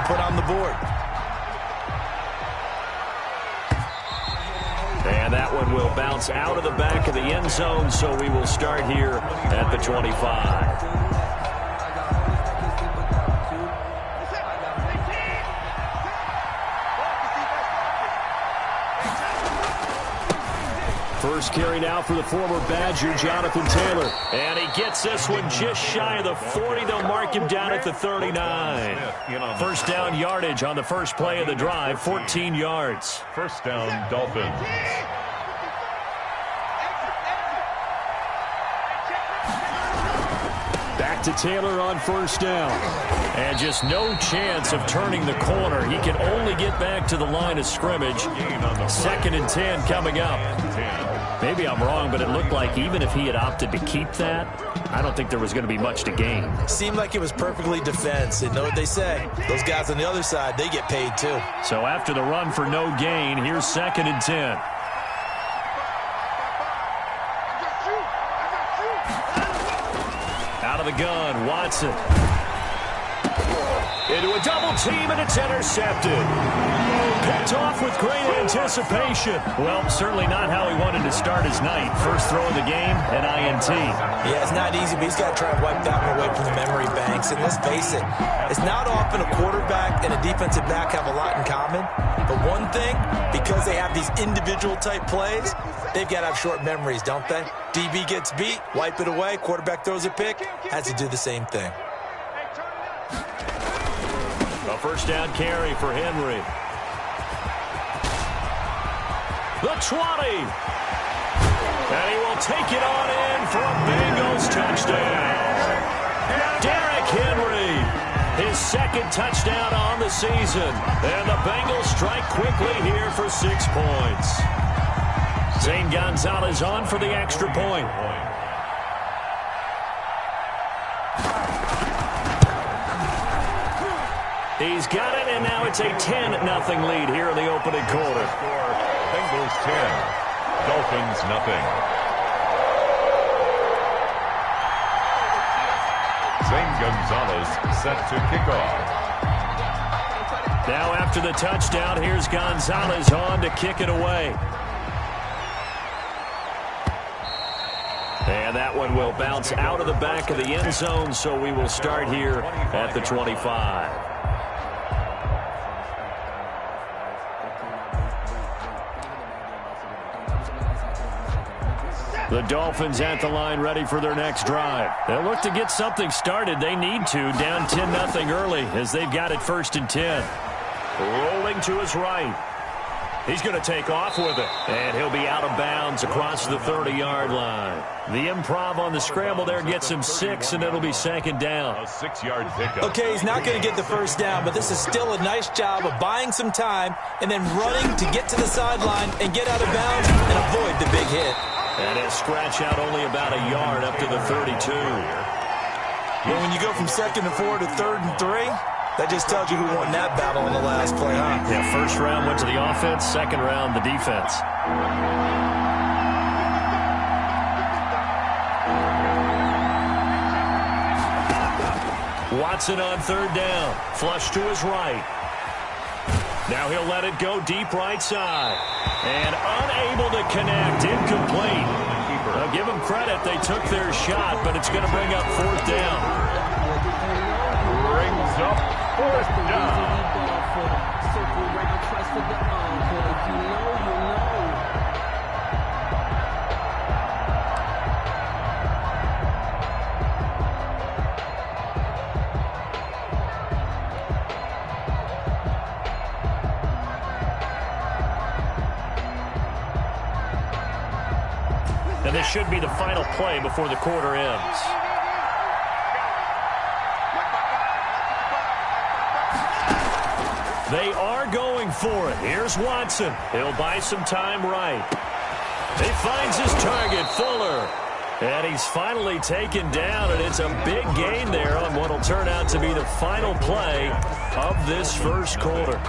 put on the board. And that one will bounce out of the back of the end zone, so we will start here at the 25. First carry now for the former Badger, Jonathan Taylor. And he gets this one just shy of the 40. They'll mark him down at the 39. First down yardage on the first play of the drive, 14 yards. First down, Dolphins. Back to Taylor on first down. And just no chance of turning the corner. He can only get back to the line of scrimmage. Second and 10 coming up. Maybe I'm wrong, but it looked like even if he had opted to keep that, I don't think there was going to be much to gain. Seemed like it was perfectly defense. And know what they say? Those guys on the other side, they get paid too. So after the run for no gain, here's second and 10. Out of the gun, Watson. Into a double team, and it's intercepted. Picked off with great anticipation. Well, certainly not how he wanted to start his night. First throw of the game, an INT. Yeah, it's not easy, but he's got to try and wipe that one away from the memory banks. And let's face it, it's not often a quarterback and a defensive back have a lot in common. But one thing, because they have these individual type plays, they've got to have short memories, don't they? DB gets beat, wipe it away, quarterback throws a pick, has to do the same thing. A first down carry for Henry. The 20. And he will take it on in for a Bengals touchdown. Derrick Henry, his second touchdown on the season. And the Bengals strike quickly here for 6 points. Zane Gonzalez on for the extra point. He's got it, and now it's a 10-0 lead here in the opening quarter. Bengals 10, Dolphins nothing. Zane Gonzalez set to kick off. Now after the touchdown, here's Gonzalez on to kick it away. And that one will bounce out of the back of the end zone, so we will start here at the 25. The Dolphins at the line ready for their next drive. They'll look to get something started. They need to, down 10-0 early as they've got it first and 10. Rolling to his right. He's going to take off with it. And he'll be out of bounds across the 30-yard line. The improv on the scramble there gets him 6, and it'll be second down. A 6-yard pickup. Okay, he's not going to get the first down, but this is still a nice job of buying some time and then running to get to the sideline and get out of bounds and avoid the big hit. And he'll scratch out only about a yard up to the 32. Well, when you go from 2nd and 4 to 3rd and 3, that just tells you who won that battle on the last play, huh? Yeah, first round went to the offense, second round the defense. Watson on third down. Flush to his right. Now he'll let it go deep right side. And unable to connect. Incomplete. Now give them credit. They took their shot, but it's going to bring up fourth down. Brings up fourth down. And this should be the final play before the quarter ends. They are going for it. Here's Watson. He'll buy some time right. He finds his target, Fuller. And he's finally taken down, and it's a big gain there on what will turn out to be the final play of this first quarter.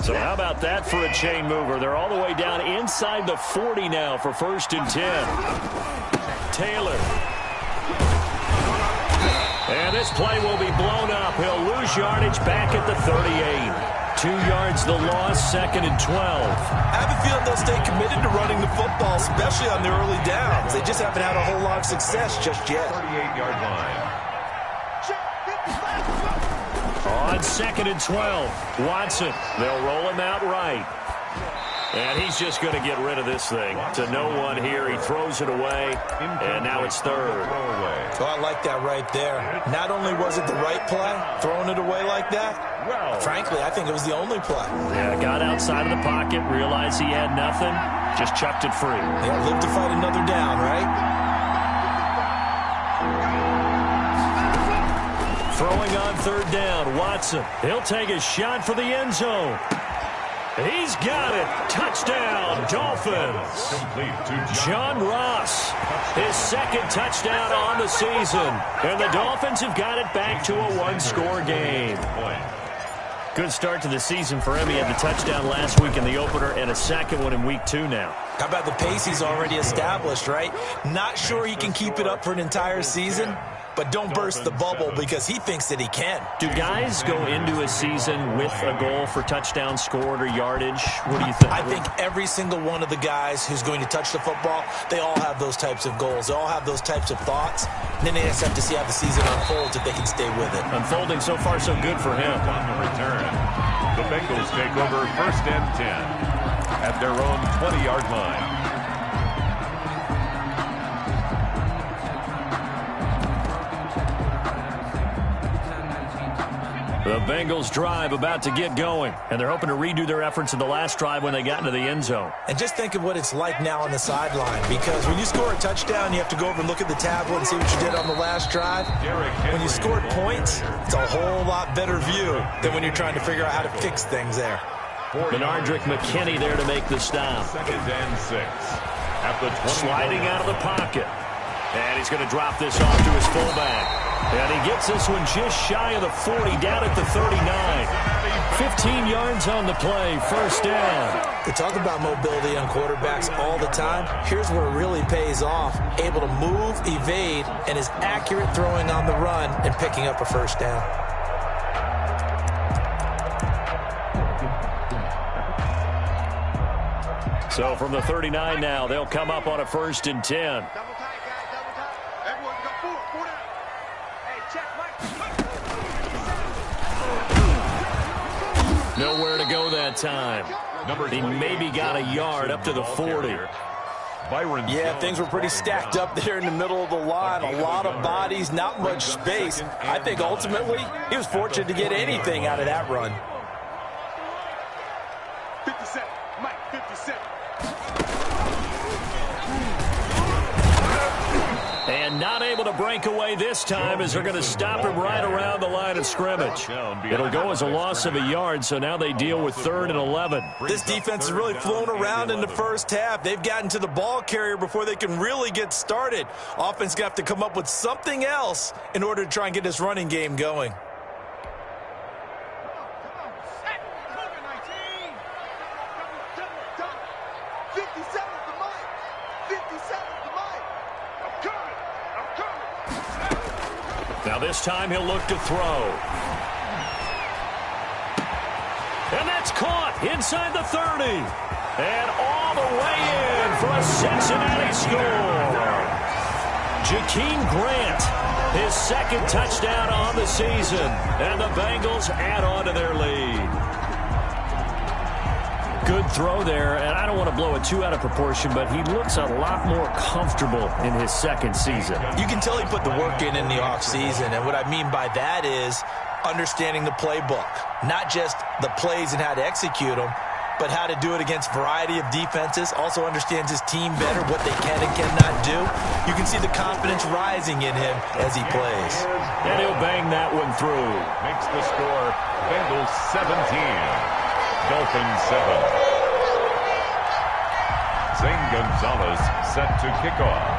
So how about that for a chain mover? They're all the way down inside the 40 now for first and 10. Taylor. And this play will be blown up. He'll lose yardage back at the 38. 2 yards the loss, 2nd and 12. I have a feeling they'll stay committed to running the football, especially on the early downs. They just haven't had a whole lot of success just yet. 38-yard line. On 2nd and 12, Watson. They'll roll him out right. And he's just going to get rid of this thing. To no one here. He throws it away, and now it's 3rd. Oh, I like that right there. Not only was it the right play, throwing it away like that, frankly, I think it was the only play. Yeah, got outside of the pocket, realized he had nothing, just chucked it free. Yeah, live to fight another down, right? Throwing on 3rd down, Watson. He'll take a shot for the end zone. He's got it. Touchdown, Dolphins. John Ross, his 2nd touchdown on the season. And the Dolphins have got it back to a one-score game. Good start to the season for him. He had the touchdown last week in the opener and a 2nd one in week 2 now. How about the pace he's already established, right? Not sure he can keep it up for an entire season, but don't burst the bubble because he thinks that he can. Do guys go into a season with a goal for touchdown scored or yardage? What do you think? I think every single one of the guys who's going to touch the football, they all have those types of goals. They all have those types of thoughts. And then they just have to see how the season unfolds if they can stay with it. Unfolding so far so good for him. On the return, the Bengals take over 1st and 10 at their own 20-yard line. The Bengals drive about to get going, and they're hoping to redo their efforts in the last drive when they got into the end zone. And just think of what it's like now on the sideline, because when you score a touchdown, you have to go over and look at the tablet and see what you did on the last drive. When you scored points, it's a whole lot better view than when you're trying to figure out how to fix things there. Benardrick McKinney there to make the stop. 2nd and 6 at the 20. Sliding out of the pocket. And he's going to drop this off to his fullback. And he gets this one just shy of the 40, down at the 39. 15 yards on the play, 1st down. They talk about mobility on quarterbacks all the time. Here's where it really pays off. Able to move, evade, and is accurate throwing on the run and picking up a 1st down. So from the 39 now, they'll come up on a 1st and 10. Nowhere to go that time. He maybe got a yard up to the 40. Yeah, things were pretty stacked up there in the middle of the line. A lot of bodies, not much space. I think ultimately he was fortunate to get anything out of that run. 57, Mike, 57. And not able to break away this time as they're going to stop him right around the line of scrimmage. It'll go as a loss of a yard, so now they deal with 3rd and 11. This defense has really flown around in the first half. They've gotten to the ball carrier before they can really get started. Offense got to come up with something else in order to try and get this running game going. Now this time he'll look to throw. And that's caught inside the 30. And all the way in for a Cincinnati score. Jakeem Grant, his 2nd touchdown on the season. And the Bengals add on to their lead. Good throw there, and I don't want to blow it too out of proportion, but he looks a lot more comfortable in his 2nd season. You can tell he put the work in the offseason, and what I mean by that is understanding the playbook. Not just the plays and how to execute them, but how to do it against a variety of defenses. Also understands his team better, what they can and cannot do. You can see the confidence rising in him as he plays. And he'll bang that one through. Makes the score Bengals 17. Dolphins 7. Zane Gonzalez set to kick off.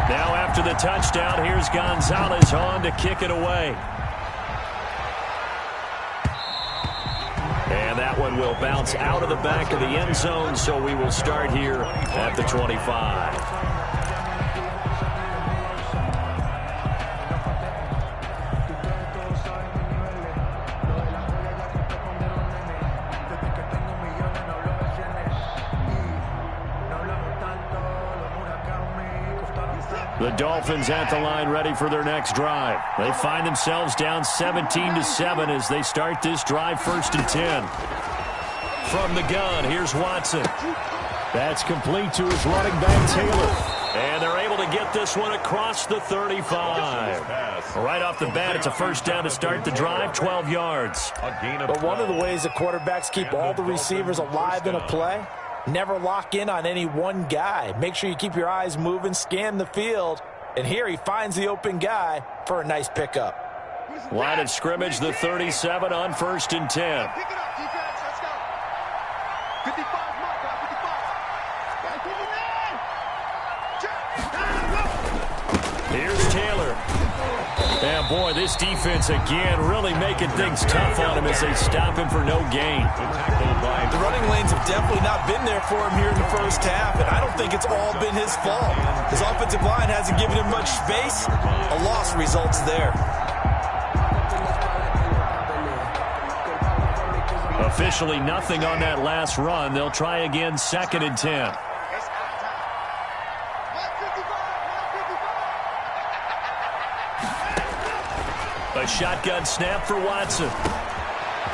Now after the touchdown, here's Gonzalez on to kick it away. And that one will bounce out of the back of the end zone, so we will start here at the 25. The Dolphins at the line ready for their next drive. They find themselves down 17-7 as they start this drive 1st and 10. From the gun, here's Watson. That's complete to his running back, Taylor. And they're able to get this one across the 35. Right off the bat, it's a first down to start the drive, 12 yards. But one of the ways the quarterbacks keep all the receivers alive in a play, never lock in on any one guy. Make sure you keep your eyes moving, scan the field. And here he finds the open guy for a nice pickup. Line of scrimmage, the 37 on 1st and 10. Pick it up, defense. Let's go. 55, mark, 55. Here's Taylor. And boy, this defense again really making things tough on him as they stop him for no gain. The running lanes have definitely not been there for him here in the first half, and I don't think it's all been his fault. His offensive line hasn't given him much space. A loss results there. Officially nothing on that last run. They'll try again 2nd and 10. A shotgun snap for Watson.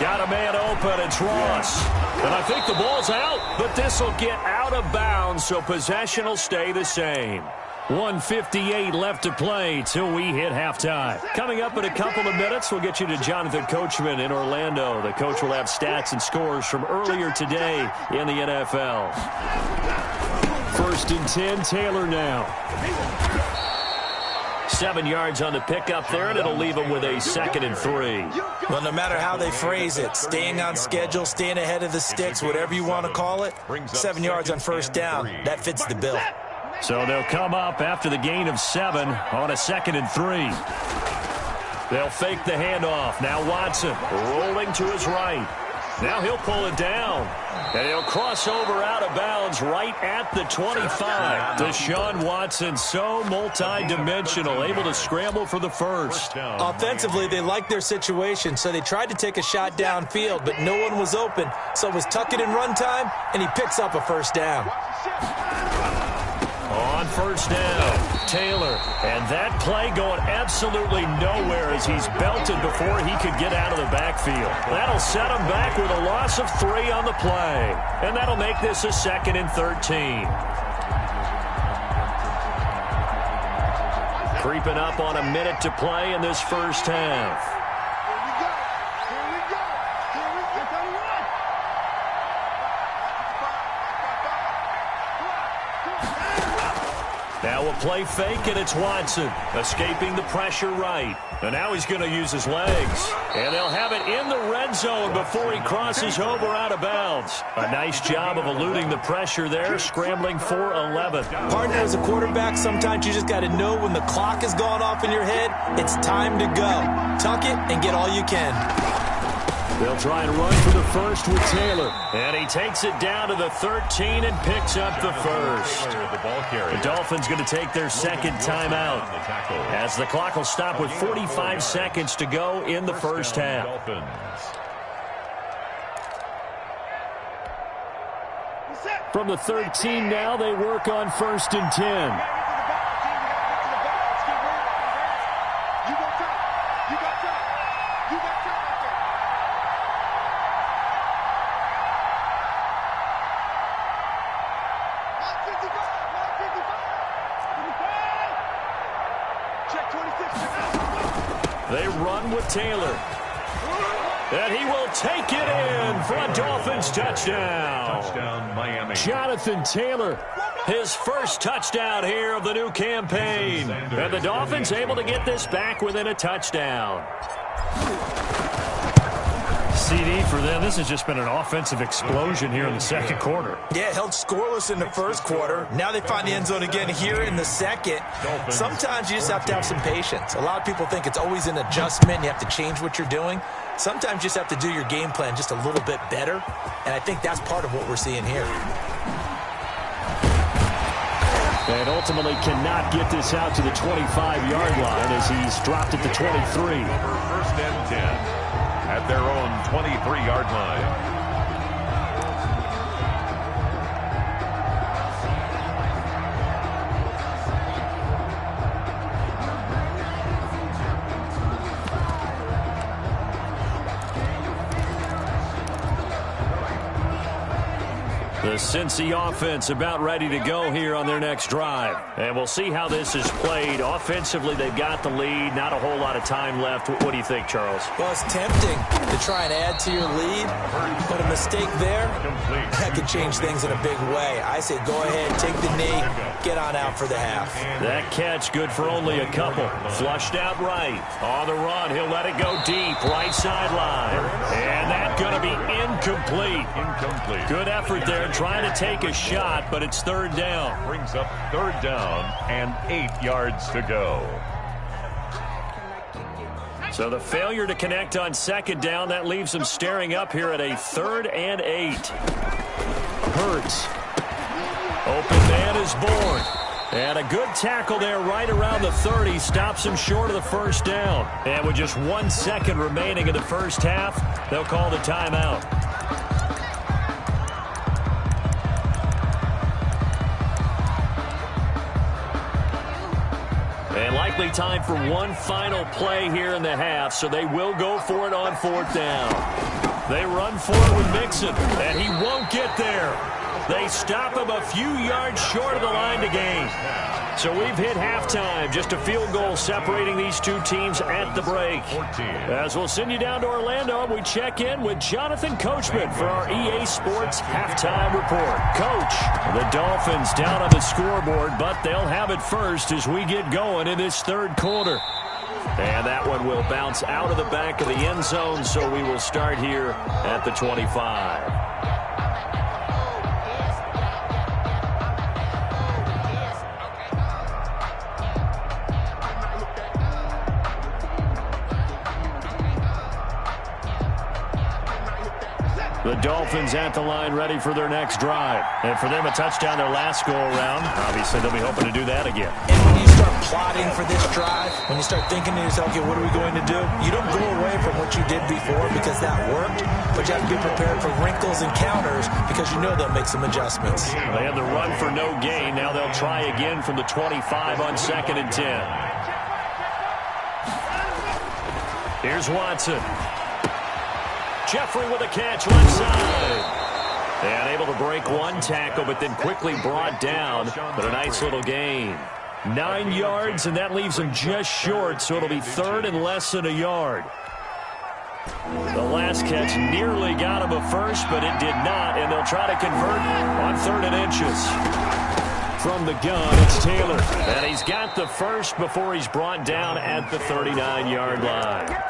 Got a man open. It's Ross. And I think the ball's out, but this will get out of bounds, so possession will stay the same. 1:58 left to play till we hit halftime. Coming up in a couple of minutes, we'll get you to Jonathan Coachman in Orlando. The coach will have stats and scores from earlier today in the NFL. 1st and 10, Taylor now. 7 yards on the pickup there, and it'll leave him with a 2nd and 3. Well, no matter how they phrase it, staying on schedule, staying ahead of the sticks, whatever you want to call it, 7 yards on 1st down, that fits the bill. So they'll come up after the gain of 7 on a 2nd and 3. They'll fake the handoff. Now Watson rolling to his right. Now he'll pull it down. And he'll cross over out of bounds right at the 25. Deshaun Watson, so multi-dimensional, able to scramble for the first. Offensively, they liked their situation, so they tried to take a shot downfield, but no one was open. So it was tuck it in run time, and he picks up a 1st down. On 1st down, Taylor. And that play going absolutely nowhere as he's belted before he could get out of the backfield. That'll set him back with a loss of 3 on the play. And that'll make this a 2nd and 13. Creeping up on a minute to play in this first half. Now a play fake, and it's Watson escaping the pressure right. And now he's going to use his legs. And they'll have it in the red zone before he crosses over out of bounds. A nice job of eluding the pressure there, scrambling for 11. Partner, as a quarterback, sometimes you just got to know when the clock has gone off in your head, it's time to go. Tuck it and get all you can. They'll try and run for the first with Taylor. And he takes it down to the 13 and picks up the first. The Dolphins going to take their 2nd timeout as the clock will stop with 45 seconds to go in the first half. From the 13 now, they work on 1st and 10. They run with Taylor. And he will take it in for a Dolphins touchdown. Touchdown, Miami. Jonathan Taylor, his first touchdown here of the new campaign. And the Dolphins able to get this back within a touchdown. CD for them. This has just been an offensive explosion here in the 2nd quarter. Yeah, held scoreless in the 1st quarter. Now they find the end zone again here in the 2nd. Sometimes you just have to have some patience. A lot of people think it's always an adjustment. You have to change what you're doing. Sometimes you just have to do your game plan just a little bit better. And I think that's part of what we're seeing here. And ultimately cannot get this out to the 25-yard line as he's dropped at the 23. 1st and 10. At their own 23-yard line. The Cincy offense about ready to go here on their next drive. And we'll see how this is played. Offensively, they've got the lead. Not a whole lot of time left. What do you think, Charles? Well, it's tempting to try and add to your lead, but a mistake there, that could change things in a big way. I say go ahead, take the knee, get on out for the half. That catch good for only a couple. Flushed out right. On the run, he'll let it go deep. Right sideline. And that's going to be incomplete. Good effort there, trying to take a shot, but it's third down. Brings up third down and 8 yards to go. So the failure to connect on second down, that leaves them staring up here at a 3rd and 8. Hurts. Open man is born. And a good tackle there right around the 30. Stops him short of the first down. And with just 1 second remaining in the first half, they'll call the timeout. And likely time for one final play here in the half, so they will go for it on 4th down. They run for it with Mixon, and he won't get there. They stop him a few yards short of the line to gain. So we've hit halftime. Just a field goal separating these two teams at the break. As we'll send you down to Orlando, we check in with Jonathan Coachman for our EA Sports Halftime Report. Coach, the Dolphins down on the scoreboard, but they'll have it first as we get going in this third quarter. And that one will bounce out of the back of the end zone, so we will start here at the 25. The Dolphins at the line ready for their next drive. And for them, a touchdown their last go-around. Obviously, they'll be hoping to do that again. And when you start plotting for this drive, when you start thinking to yourself, okay, what are we going to do? You don't go away from what you did before because that worked, but you have to be prepared for wrinkles and counters because you know they'll make some adjustments. They had the run for no gain. Now they'll try again from the 25 on 2nd and 10. Here's Watson. Jeffrey with a catch left side. And able to break one tackle, but then quickly brought down. But a nice little gain. 9 yards, and that leaves him just short, so it'll be 3rd and less than a yard. The last catch nearly got him a first, but it did not, and they'll try to convert on 3rd and inches. From the gun, it's Taylor. And he's got the first before he's brought down at the 39-yard line.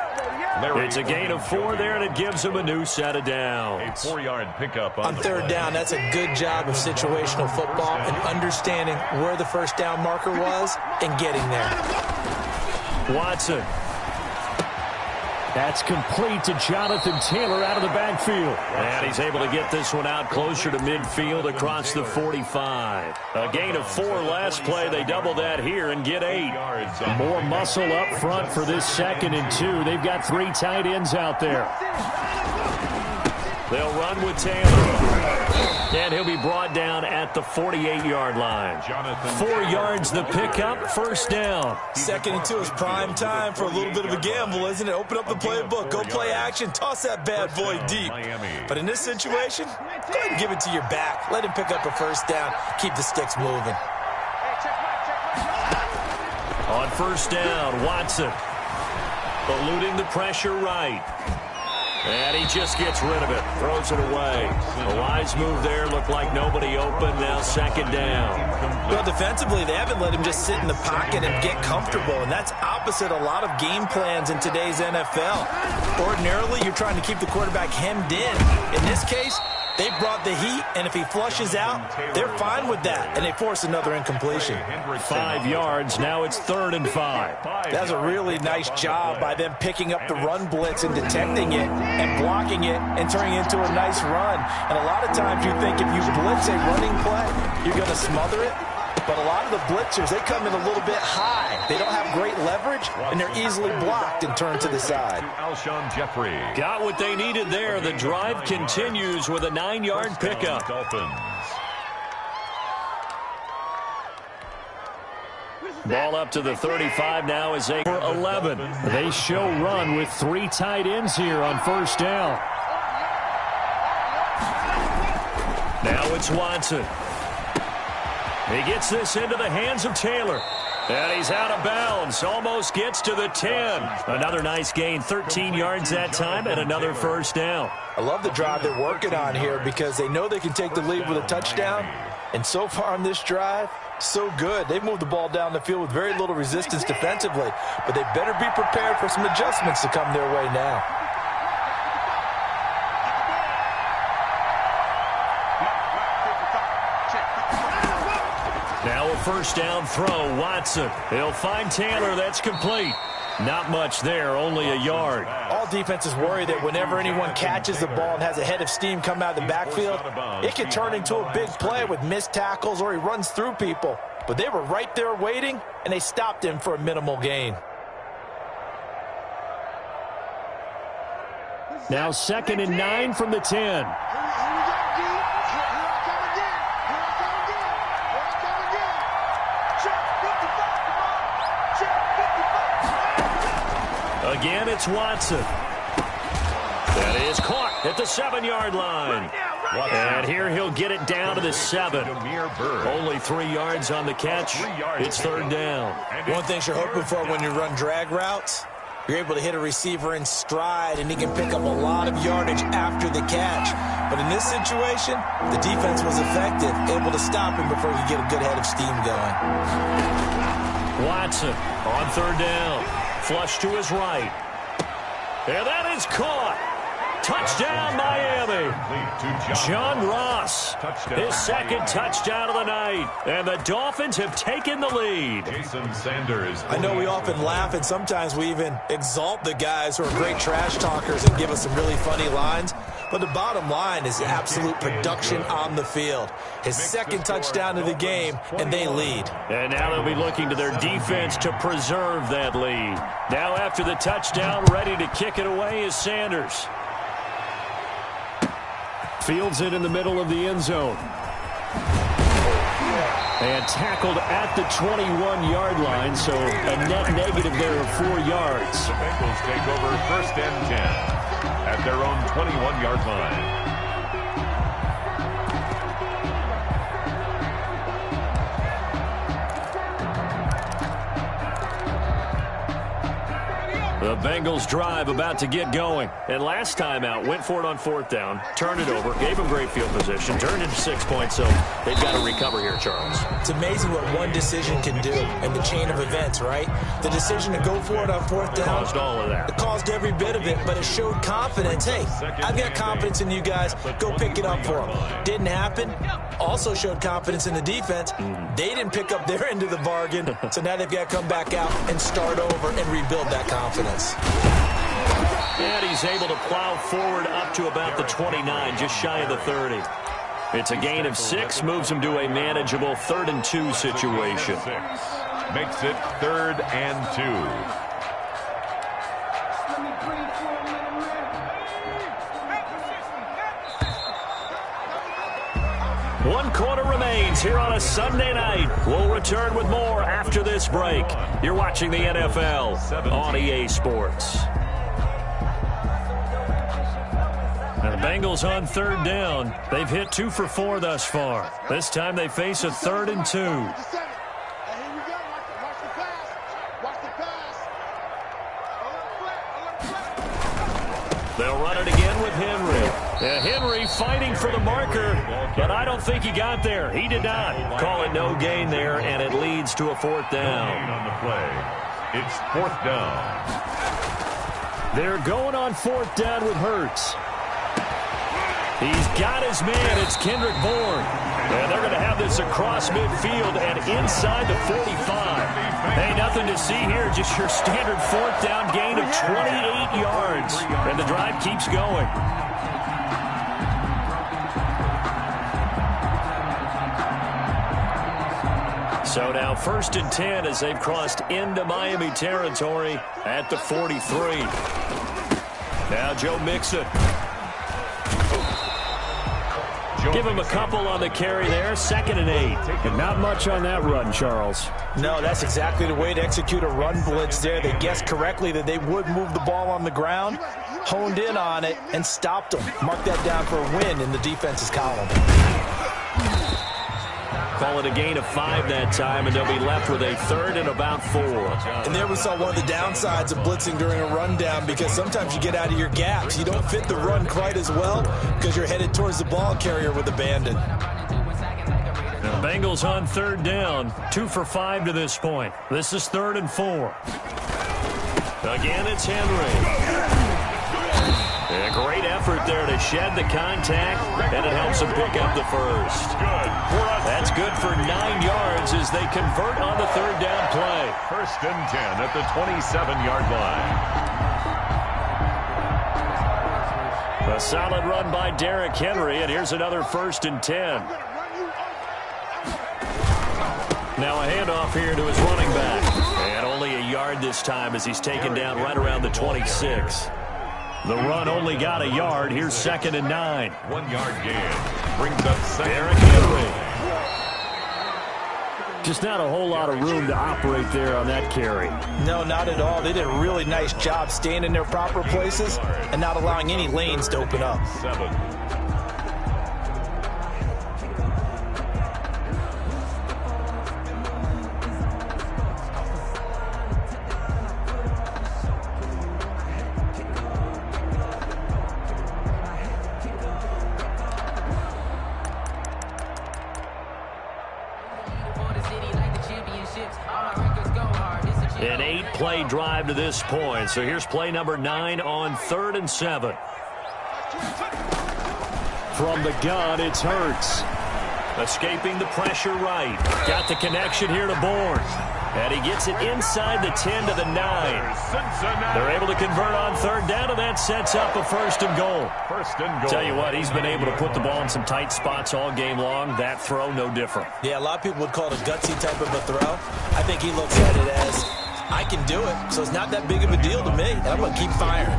It's a gain of 4 there, and it gives him a new set of downs. A 4-yard pickup on 3rd down. That's a good job of situational football and understanding where the first down marker was and getting there. Watson. That's complete to Jonathan Taylor out of the backfield. And he's able to get this one out closer to midfield across the 45. A gain of 4 last play. They double that here and get 8. More muscle up front for this 2nd and 2. They've got 3 tight ends out there. They'll run with Taylor. And he'll be brought down at the 48-yard line. 4 yards the pickup, 1st down. 2nd and 2 is prime time for a little bit of a gamble, isn't it? Open up the playbook, go play action, toss that bad boy deep. But in this situation, go ahead and give it to your back. Let him pick up a 1st down, keep the sticks moving. On 1st down, Watson eluding the pressure right. And he just gets rid of it, throws it away. A wise move there, looked like nobody open, now 2nd down. Well, defensively, they haven't let him just sit in the pocket and get comfortable, and that's opposite a lot of game plans in today's NFL. Ordinarily, you're trying to keep the quarterback hemmed in. In this case, they brought the heat, and if he flushes out, they're fine with that, and they force another incompletion. 5 yards, now it's 3rd and 5. That's a really nice job by them picking up the run blitz and detecting it and blocking it and turning it into a nice run. And a lot of times you think if you blitz a running play, you're going to smother it. But a lot of the blitzers, they come in a little bit high. They don't have great leverage, and they're easily blocked and turned to the side. Alshon Jeffrey. Got what they needed there. The drive continues with a 9-yard pickup. Dolphins. Ball up to the 35 now is 8-11. They show run with 3 tight ends here on 1st down. Now it's Watson. He gets this into the hands of Taylor. And he's out of bounds. Almost gets to the 10. Another nice gain, 13 yards that time, and another first down. I love the drive they're working on here because they know they can take the lead with a touchdown. And so far on this drive, so good. They've moved the ball down the field with very little resistance defensively. But they better be prepared for some adjustments to come their way now. Now a first down throw, Watson. He'll find Taylor. That's complete. Not much there, only a yard. All defenses worry that whenever anyone catches the ball and has a head of steam come out of the backfield, it can turn into a big play with missed tackles or he runs through people. But they were right there waiting, and they stopped him for a minimal gain. Now 2nd and 9 from the 10. Again, it's Watson. That is caught at the 7-yard line. And here he'll get it down to the 7. Only 3 yards on the catch. It's 3rd down. One thing you're hoping for when you run drag routes, you're able to hit a receiver in stride, and he can pick up a lot of yardage after the catch. But in this situation, the defense was effective, able to stop him before he could get a good head of steam going. Watson on 3rd down. Flush to his right. And that is caught. Touchdown, Miami. John Ross, his 2nd touchdown of the night. And the Dolphins have taken the lead. I know we often laugh, and sometimes we even exalt the guys who are great trash talkers and give us some really funny lines. But the bottom line is absolute production on the field. His 2nd touchdown of the game, and they lead. And now they'll be looking to their defense to preserve that lead. Now after the touchdown, ready to kick it away is Sanders. Fields it in the middle of the end zone. And tackled at the 21-yard line, so a net negative there of 4 yards. The Bengals take over 1st and 10 at their own 21-yard line. The Bengals drive about to get going. And last time out, went for it on 4th down, turned it over, gave them great field position, turned into 6 points, so they've got to recover here, Charles. It's amazing what one decision can do in the chain of events, right? The decision to go for it on 4th down. Caused all of that. It caused every bit of it, but it showed confidence. Hey, I've got confidence in you guys. Go pick it up for them. Didn't happen. Also showed confidence in the defense. They didn't pick up their end of the bargain, so now they've got to come back out and start over and rebuild that confidence. And he's able to plow forward up to about the 29, just shy of the 30. It's a gain of 6, moves him to a manageable 3rd and 2 situation. Makes it 3rd and 2. One quarter remains here on a Sunday night. We'll return with more after this break. You're watching the NFL on EA Sports. And the Bengals on 3rd down. They've hit 2 for 4 thus far. This time they face a 3rd and 2. They'll run it again with Henry. Henry fighting for the marker, but I don't think he got there. He did not. Call it no gain there, and it leads to a 4th down. On the play, it's 4th down. They're going on 4th down with Hurts. He's got his man. It's Kendrick Bourne. And they're going to have this across midfield and inside the 45. Hey, nothing to see here. Just your standard 4th down gain of 28 yards. And the drive keeps going. So now 1st and 10 as they've crossed into Miami territory at the 43. Now Joe Mixon. Give him a couple on the carry there. 2nd and 8. And not much on that run, Charles. No, that's exactly the way to execute a run blitz there. They guessed correctly that they would move the ball on the ground, honed in on it, and stopped them. Mark that down for a win in the defense's column. Call it a gain of 5 that time, and they'll be left with a 3rd and about 4. And there we saw one of the downsides of blitzing during a rundown, because sometimes you get out of your gaps. You don't fit the run quite as well because you're headed towards the ball carrier with abandon. The Bengals on 3rd down, 2 for 5 to this point. This is 3rd and 4. Again, it's Henry. A great effort there to shed the contact, and it helps him pick up the first. That's good for 9 yards as they convert on the 3rd down play. 1st and 10 at the 27-yard line. A solid run by Derrick Henry, and here's another 1st and 10. Now a handoff here to his running back. And only a yard this time as he's taken down right around the 26. The run only got a yard. Here's 2nd and 9. 1 yard gain. Brings up 2nd. Derrick Henry. Just not a whole lot of room to operate there on that carry. No, not at all. They did a really nice job staying in their proper places and not allowing any lanes to open up. 7. An 8-play drive to this point. So here's play number 9 on 3rd and 7. From the gun, it's Hurts. Escaping the pressure right. Got the connection here to Bourne. And he gets it inside the 10 to the 9. They're able to convert on 3rd down, and that sets up a 1st and goal. 1st and goal. Tell you what, he's been able to put the ball in some tight spots all game long. That throw, no different. Yeah, a lot of people would call it a gutsy type of a throw. I think he looks at it as, I can do it, so it's not that big of a deal to me, and I'm going to keep firing.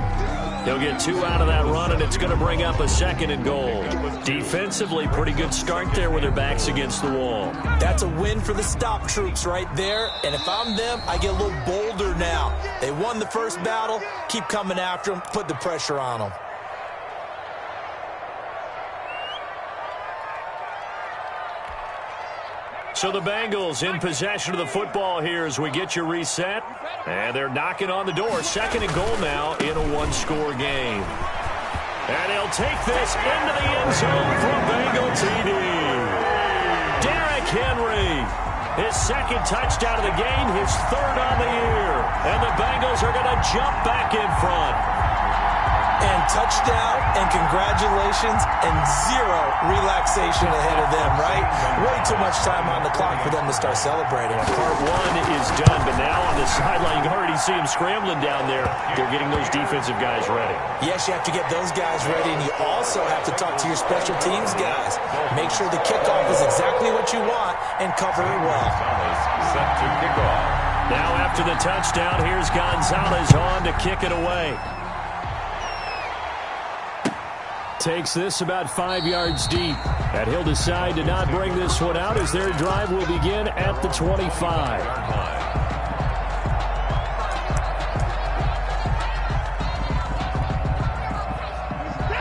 He'll get 2 out of that run, and it's going to bring up a 2nd and goal. Defensively, pretty good start there with their backs against the wall. That's a win for the stop troops right there, and if I'm them, I get a little bolder now. They won the first battle, keep coming after them, put the pressure on them. So the Bengals in possession of the football here as we get you reset. And they're knocking on the door. 2nd and goal now in a 1-score game. And he'll take this into the end zone for a Bengal TD. Derrick Henry, his 2nd touchdown of the game, his 3rd on the year. And the Bengals are going to jump back in front. And touchdown, and congratulations, and 0 relaxation ahead of them, right? Way too much time on the clock for them to start celebrating. Part 1 is done, but now on the sideline, you can already see them scrambling down there. They're getting those defensive guys ready. Yes, you have to get those guys ready, and you also have to talk to your special teams guys. Make sure the kickoff is exactly what you want, and cover it well. Set to kick off. Now after the touchdown, here's Gonzalez on to kick it away. Takes this about 5 yards deep. And he'll decide to not bring this one out as their drive will begin at the 25.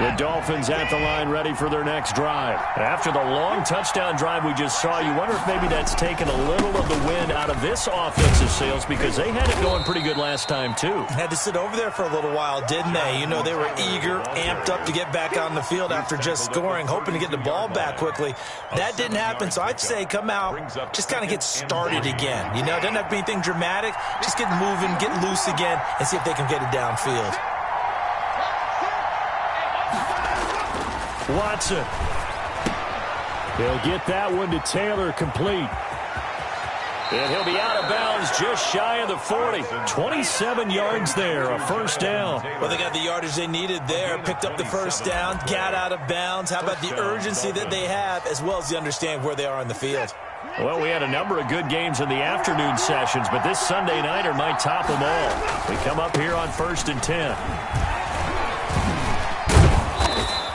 The Dolphins at the line ready for their next drive. After the long touchdown drive we just saw, you wonder if maybe that's taken a little of the wind out of this offensive sails because they had it going pretty good last time too. Had to sit over there for a little while, didn't they? You know, they were eager, amped up to get back on the field after just scoring, hoping to get the ball back quickly. That didn't happen, so I'd say come out, just kind of get started again. You know, it doesn't have to be anything dramatic. Just get moving, get loose again, and see if they can get it downfield. Watson. He'll get that one to Taylor complete. And he'll be out of bounds just shy of the 40. 27 yards there, a 1st down. Well, they got the yardage they needed there, picked up the 1st down, got out of bounds. How about the urgency that they have, as well as the understand where they are on the field? Well, we had a number of good games in the afternoon sessions, but this Sunday nighter might top them all. We come up here on 1st and 10.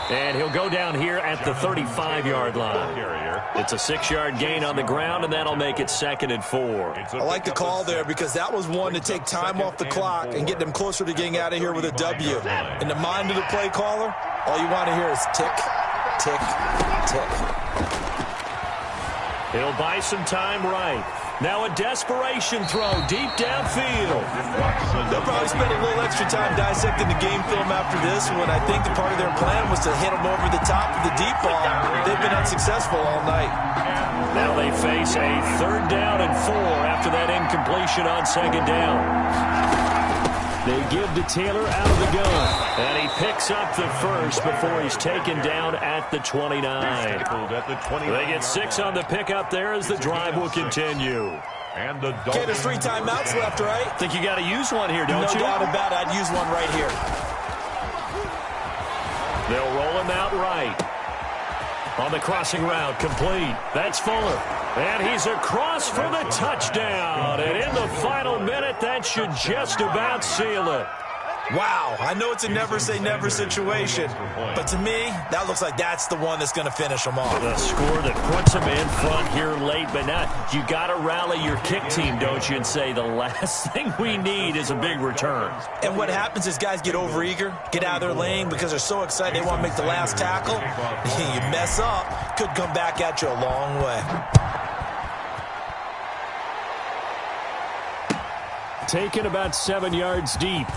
And he'll go down here at the 35-yard line. It's a 6-yard gain on the ground, and that'll make it 2nd and 4. I like the call there because that was one to take time off the clock and get them closer to getting out of here with a W. In the mind of the play caller, all you want to hear is tick, tick, tick. He'll buy some time right. Now a desperation throw deep downfield. They'll probably spend a little extra time dissecting the game film after this one. I think the part of their plan was to hit them over the top of the deep ball. They've been unsuccessful all night. Now they face a 3rd down and 4 after that incompletion on 2nd down. They give to Taylor out of the gun. And he picks up the first before he's taken down at the 29. They get 6 on the pickup there as the drive will continue. And the Okay, there's 3 timeouts left, right? Think you got to use one here, don't you? No doubt about it. I'd use one right here. They'll roll him out right. On the crossing route, complete. That's Fuller. And he's across for the touchdown. And in the final minute, that should just about seal it. Wow, I know it's a never-say-never situation, but to me, that looks like that's the one that's going to finish them off. The score that puts them in front here late, but not. You got to rally your kick team, don't you, and say the last thing we need is a big return. And what happens is guys get overeager, get out of their lane because they're so excited they want to make the last tackle. You mess up, could come back at you a long way. Taken about 7 yards deep.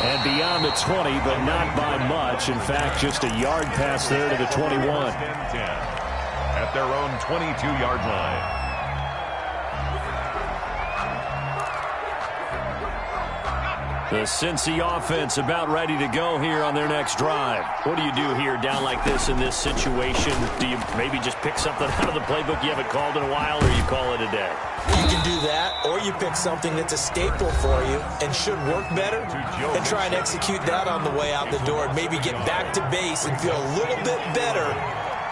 And beyond the 20, but not by much. In fact, just a yard pass there to the 21. At their own 22-yard line. The Cincy offense about ready to go here on their next drive. What do you do here down like this in this situation? Do you maybe just pick something out of the playbook you haven't called in a while, or you call it a day? You can do that, or you pick something that's a staple for you and should work better and try and execute that on the way out the door and maybe get back to base and feel a little bit better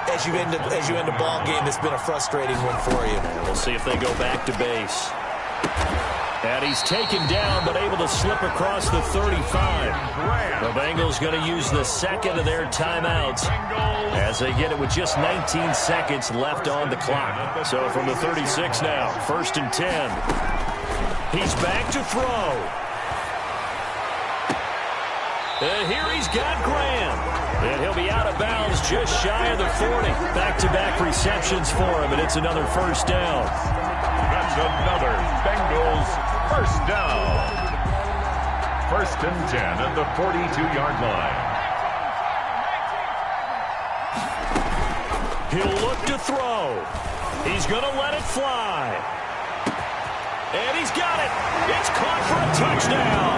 as you end a ball game that's been a frustrating one for you. We'll see if they go back to base. And he's taken down, but able to slip across the 35. The Bengals going to use the second of their timeouts as they get it with just 19 seconds left on the clock. So from the 36 now, 1st and 10. He's back to throw. And here he's got Graham. And he'll be out of bounds just shy of the 40. Back-to-back receptions for him, and it's another 1st down. That's another Bengals 1st down. 1st and 10 at the 42-yard line. He'll look to throw. He's going to let it fly. And he's got it. It's caught for a touchdown.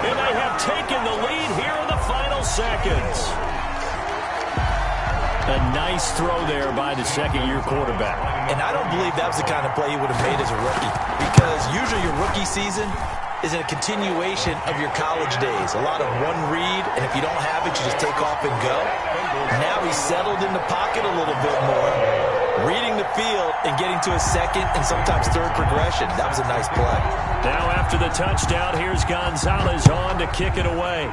And they have taken the lead here in the final seconds. A nice throw there by the second-year quarterback. And I don't believe that was the kind of play he would have made as a rookie, because usually your rookie season is a continuation of your college days. A lot of one read, and if you don't have it, you just take off and go. Now he's settled in the pocket a little bit more, reading the field and getting to a second and sometimes third progression. That was a nice play. Now after the touchdown, here's Gonzalez on to kick it away.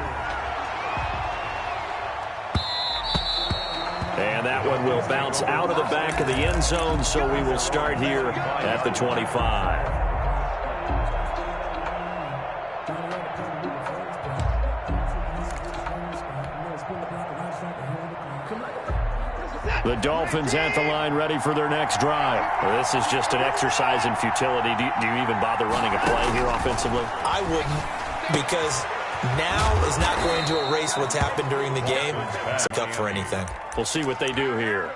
And that one will bounce out of the back of the end zone, so we will start here at the 25. The Dolphins at the line ready for their next drive. Well, this is just an exercise in futility. Do you even bother running a play here offensively? I wouldn't, because now is not going to erase what's happened during the game. It's up for anything. We'll see what they do here.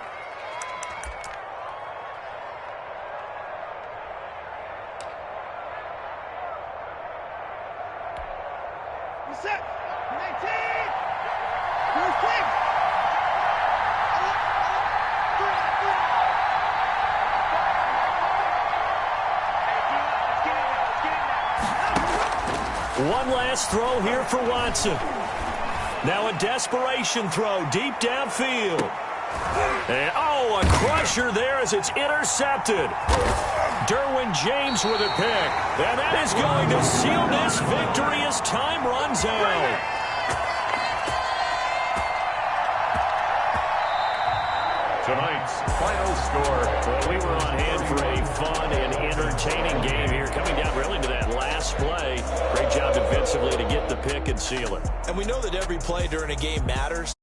Set. 19. 26. One last throw here for Watson. Now a desperation throw deep downfield. And, a crusher there as it's intercepted. Derwin James with a pick. And that is going to seal this victory as time runs out. Tonight's final score. Well, we were on hand for a fun and entertaining game here, coming down really to that last play. Great job defensively to get the pick and seal it. And we know that every play during a game matters.